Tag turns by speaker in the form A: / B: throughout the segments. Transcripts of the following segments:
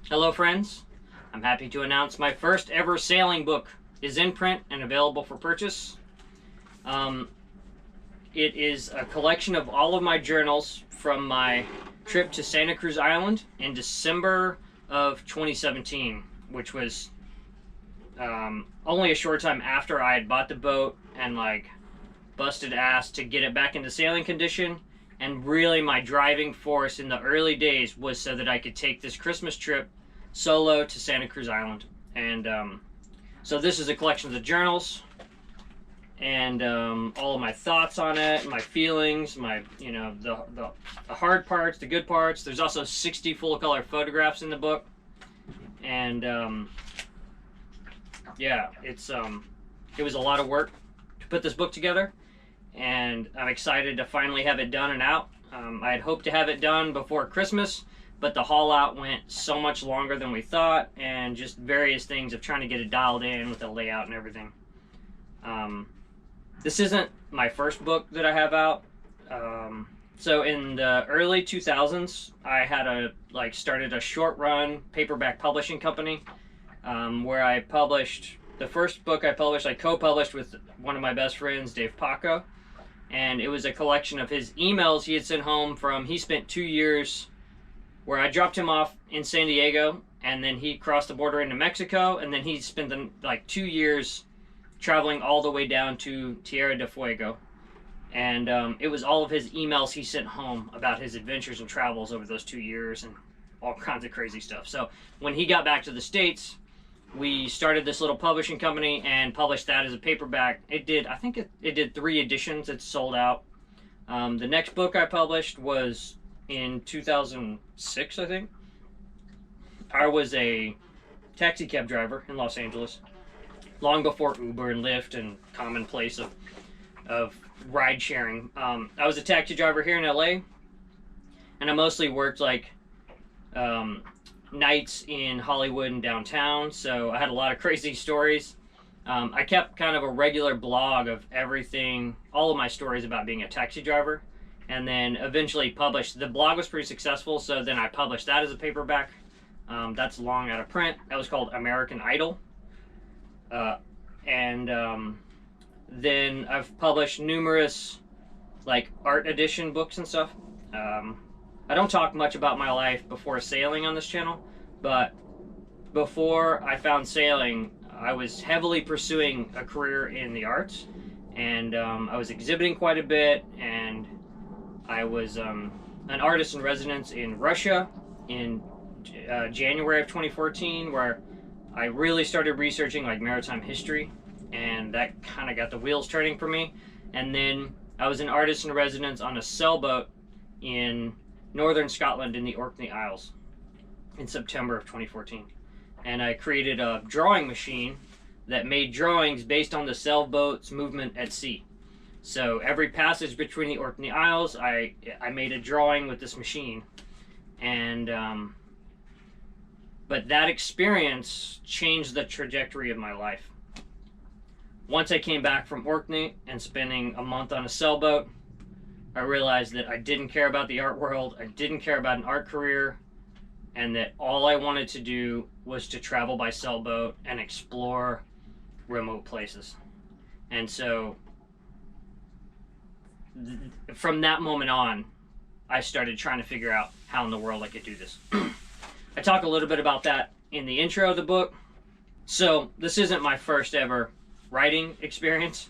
A: Hello friends, I'm happy to announce my first ever sailing book is in print and available for purchase. Um, it is a collection of all of my journals from my trip to Santa Cruz Island in December of 2017, which was only a short time after I had bought the boat and busted ass to get it back into sailing condition. And really my driving force in the early days was so that I could take this Christmas trip solo to Santa Cruz Island. And so this is a collection of the journals and all of my thoughts on it, my feelings, my the hard parts, the good parts. There's also 60 full color photographs in the book, and yeah, it was a lot of work to put this book together, and I'm excited to finally have it done and out. I had hoped to have it done before Christmas, but the haul out went so much longer than we thought, and just various things of trying to get it dialed in with the layout and everything. This isn't my first book that I have out. So in the early 2000s, I had started a short run paperback publishing company, where I published the first book I co-published with one of my best friends, Dave Paco, and it was a collection of his emails he had sent home he spent 2 years where I dropped him off in San Diego, and then he crossed the border into Mexico, and then he spent 2 years traveling all the way down to Tierra del Fuego. And it was all of his emails he sent home about his adventures and travels over those 2 years and all kinds of crazy stuff. So when he got back to the States, we started this little publishing company and published that as a paperback. I think it did 3 editions. It's sold out. The next book I published was in 2006, I think. I was a taxi cab driver in Los Angeles, long before Uber and Lyft and commonplace of ride sharing. I was a taxi driver here in LA, and I mostly worked nights in Hollywood and downtown, so I had a lot of crazy stories. I kept kind of a regular blog of everything, all of my stories about being a taxi driver, and then eventually published. The blog was pretty successful, so then I published that as a paperback. That's long out of print. That was called American Idol. Then I've published numerous art edition books and stuff. I don't talk much about my life before sailing on this channel, but before I found sailing, I was heavily pursuing a career in the arts, and I was exhibiting quite a bit, and I was an artist in residence in Russia in January of 2014, where I really started researching maritime history, and that kind of got the wheels turning for me. And then I was an artist in residence on a sailboat in northern Scotland in the Orkney Isles in September of 2014. And I created a drawing machine that made drawings based on the sailboat's movement at sea. So every passage between the Orkney Isles, I made a drawing with this machine. And but that experience changed the trajectory of my life. Once I came back from Orkney and spending a month on a sailboat, I realized that I didn't care about the art world, I didn't care about an art career, and that all I wanted to do was to travel by sailboat and explore remote places. And so from that moment on, I started trying to figure out how in the world I could do this. I talk a little bit about that in the intro of the book. So this isn't my first ever writing experience.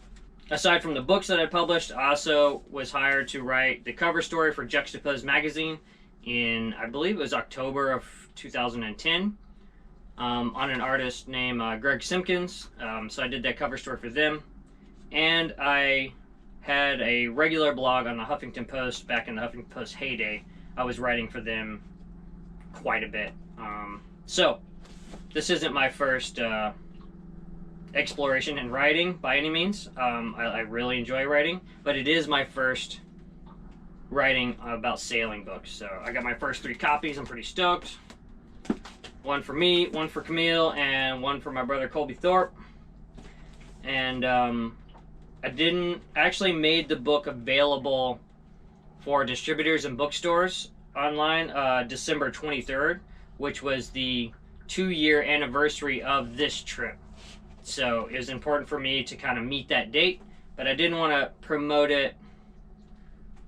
A: Aside from the books that I published, I also was hired to write the cover story for Juxtapose magazine in, I believe it was October of 2010, on an artist named Greg Simpkins. So I did that cover story for them. And I had a regular blog on the Huffington Post back in the Huffington Post heyday. I was writing for them quite a bit. So this isn't my first exploration in writing by any means. I really enjoy writing, but it is my first writing about sailing books. So I got my first 3 copies. I'm pretty stoked. One for me, one for Camille, and one for my brother Colby Thorpe. And I actually made the book available for distributors and bookstores online December 23rd, which was the 2-year anniversary of this trip. So it was important for me to kind of meet that date, but I didn't want to promote it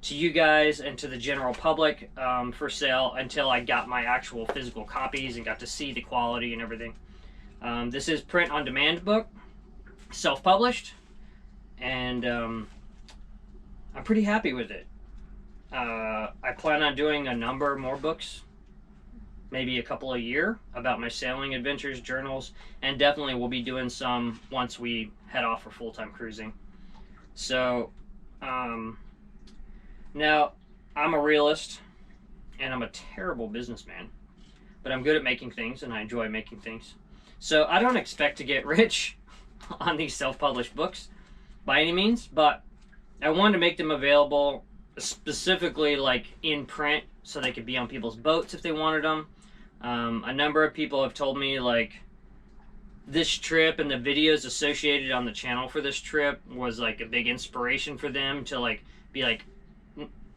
A: to you guys and to the general public for sale until I got my actual physical copies and got to see the quality and everything. This is print on demand book, self-published, and I'm pretty happy with it. I plan on doing a number more books, maybe a couple a year, about my sailing adventures, journals, and definitely we'll be doing some once we head off for full-time cruising. So now I'm a realist and I'm a terrible businessman, but I'm good at making things and I enjoy making things. So I don't expect to get rich on these self-published books by any means, but I wanted to make them available specifically like in print so they could be on people's boats if they wanted them. A number of people have told me like this trip and the videos associated on the channel for this trip was like a big inspiration for them to like be like,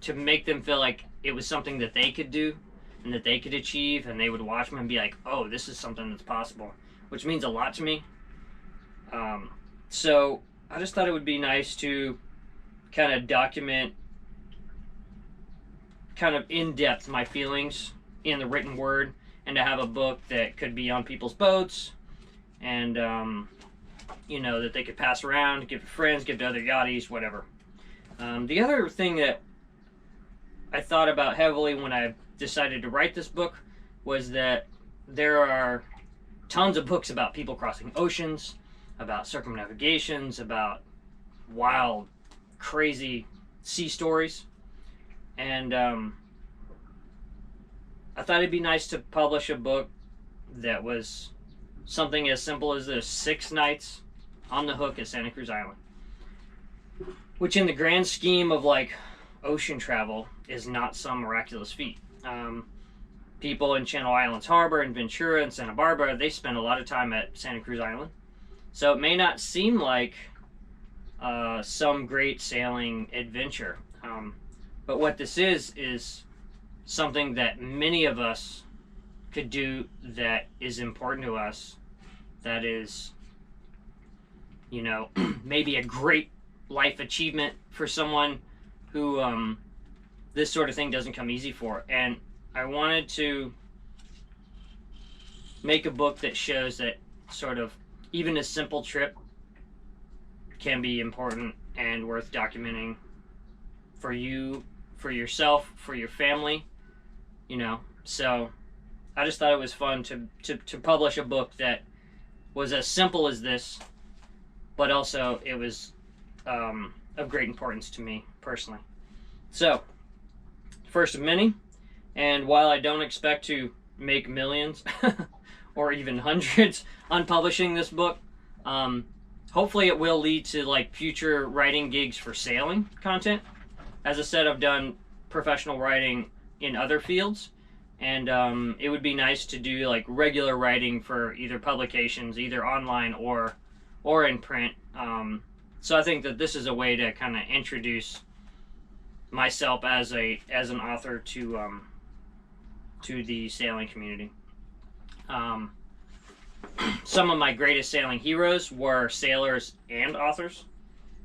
A: to make them feel like it was something that they could do and that they could achieve, and they would watch them and be like, oh, this is something that's possible, which means a lot to me. So I just thought it would be nice to kind of document kind of in depth my feelings in the written word, and to have a book that could be on people's boats and you know, that they could pass around, give to friends, give to other yachties, whatever. The other thing that I thought about heavily when I decided to write this book was that there are tons of books about people crossing oceans, about circumnavigations, about wild, crazy sea stories. And I thought it'd be nice to publish a book that was something as simple as this: 6 nights on the hook at Santa Cruz Island. Which in the grand scheme of like ocean travel is not some miraculous feat. People in Channel Islands Harbor and Ventura and Santa Barbara, they spend a lot of time at Santa Cruz Island. So it may not seem like some great sailing adventure. But what this is something that many of us could do that is important to us, that is, you know, maybe a great life achievement for someone who this sort of thing doesn't come easy for. And I wanted to make a book that shows that sort of even a simple trip can be important and worth documenting for you, for yourself, for your family, you know. So I just thought it was fun to publish a book that was as simple as this, but also it was of great importance to me personally. So, first of many, and while I don't expect to make millions or even hundreds on publishing this book, hopefully it will lead to like future writing gigs for sailing content. As I said, I've done professional writing in other fields, and it would be nice to do like regular writing for either publications, either online or in print. So I think that this is a way to kind of introduce myself as an author to the sailing community. Some of my greatest sailing heroes were sailors and authors.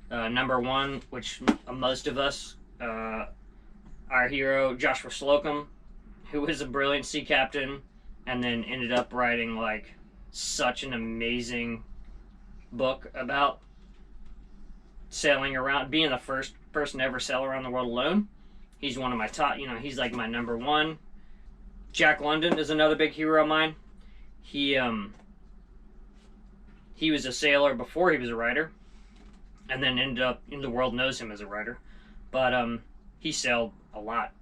A: Number one, which most of us, our hero Joshua Slocum, who was a brilliant sea captain and then ended up writing like such an amazing book about sailing around, being the first person to ever sail around the world alone. He's one of my top, you know, he's like my number one. Jack London is another big hero of mine. He was a sailor before he was a writer, and then ended up, in the world knows him as a writer, but he sailed a lot,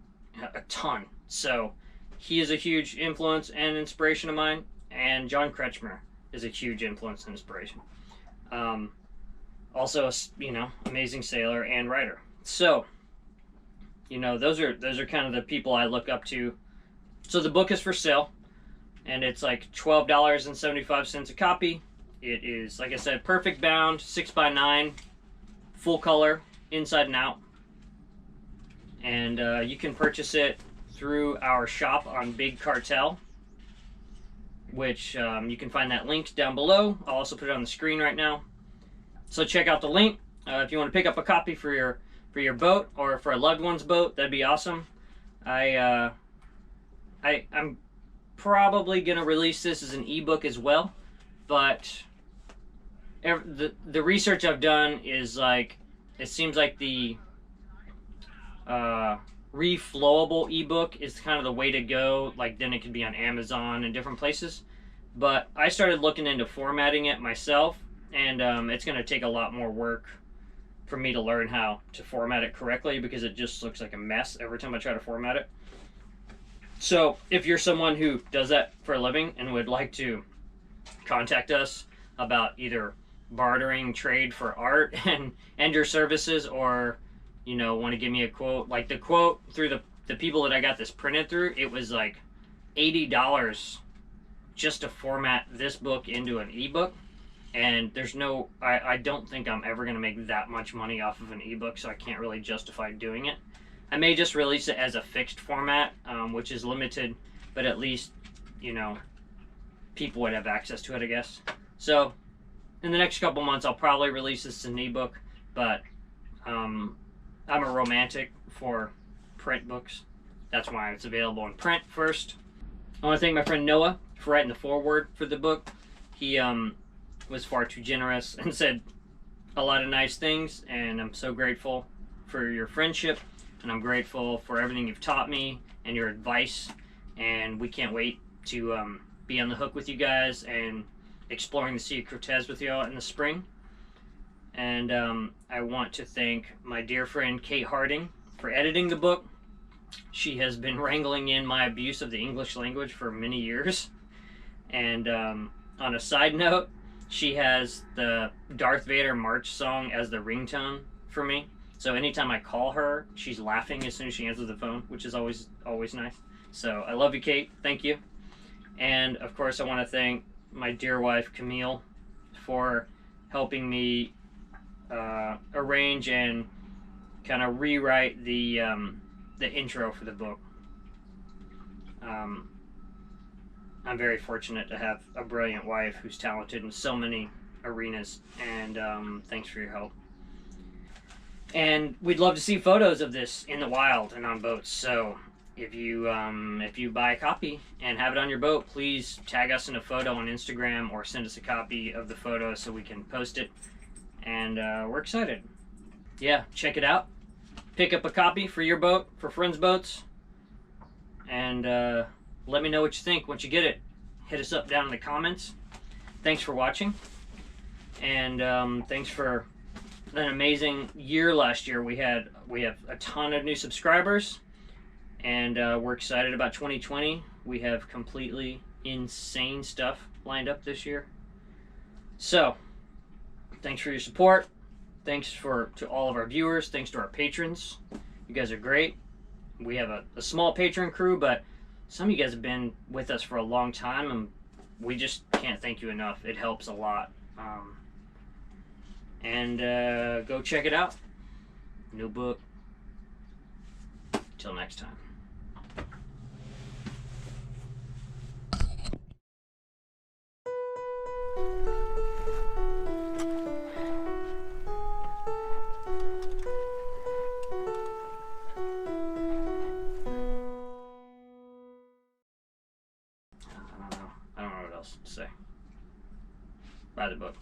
A: a ton. So he is a huge influence and inspiration of mine, and John Kretschmer is a huge influence and inspiration. Also, you know, amazing sailor and writer. So, you know, those are kind of the people I look up to. So the book is for sale, and it's like $12.75 a copy. It is, like I said, perfect bound, 6x9, full color, inside and out. And you can purchase it through our shop on Big Cartel. which you can find that link down below. I'll also put it on the screen right now. So check out the link if you want to pick up a copy for your boat or for a loved one's boat. That'd be awesome. I'm probably gonna release this as an ebook as well, but the research I've done is like, it seems like the reflowable ebook is kind of the way to go. Like, then it could be on Amazon and different places. But I started looking into formatting it myself, and it's going to take a lot more work for me to learn how to format it correctly, because it just looks like a mess every time I try to format it. So if you're someone who does that for a living and would like to contact us about either bartering trade for art and your services, or want to give me a quote, like the quote through the people that I got this printed through, it was like $80 just to format this book into an ebook. And there's no, I don't think I'm ever going to make that much money off of an ebook, so I can't really justify doing it. I may just release it as a fixed format, which is limited, but at least, people would have access to it, I guess. So in the next couple months, I'll probably release this as an ebook, but I'm a romantic for print books. That's why it's available in print first. I want to thank my friend Noah for writing the foreword for the book. He was far too generous and said a lot of nice things, and I'm so grateful for your friendship, and I'm grateful for everything you've taught me and your advice, and we can't wait to be on the hook with you guys and exploring the Sea of CRUZ with you all in the spring. And I want to thank my dear friend Kate Harding for editing the book. She has been wrangling in my abuse of the English language for many years. And on a side note, she has the Darth Vader March song as the ringtone for me. So anytime I call her, she's laughing as soon as she answers the phone, which is always nice. So I love you, Kate. Thank you. And of course, I want to thank my dear wife, Camille, for helping me arrange and kind of rewrite the intro for the book. I'm very fortunate to have a brilliant wife who's talented in so many arenas, and thanks for your help. And we'd love to see photos of this in the wild and on boats. So if you buy a copy and have it on your boat, please tag us in a photo on Instagram or send us a copy of the photo so we can post it. And we're excited. Yeah, check it out. Pick up a copy for your boat, for friends' boats, and let me know what you think once you get it. Hit us up down in the comments. Thanks for watching, and thanks for an amazing year last year. We have a ton of new subscribers, and we're excited about 2020. We have completely insane stuff lined up this year. So thanks for your support. Thanks to all of our viewers. Thanks to our patrons. You guys are great. We have a small patron crew, but some of you guys have been with us for a long time, and we just can't thank you enough. It helps a lot. And go check it out. New book. Till next time. I don't know what else to say. Buy the book.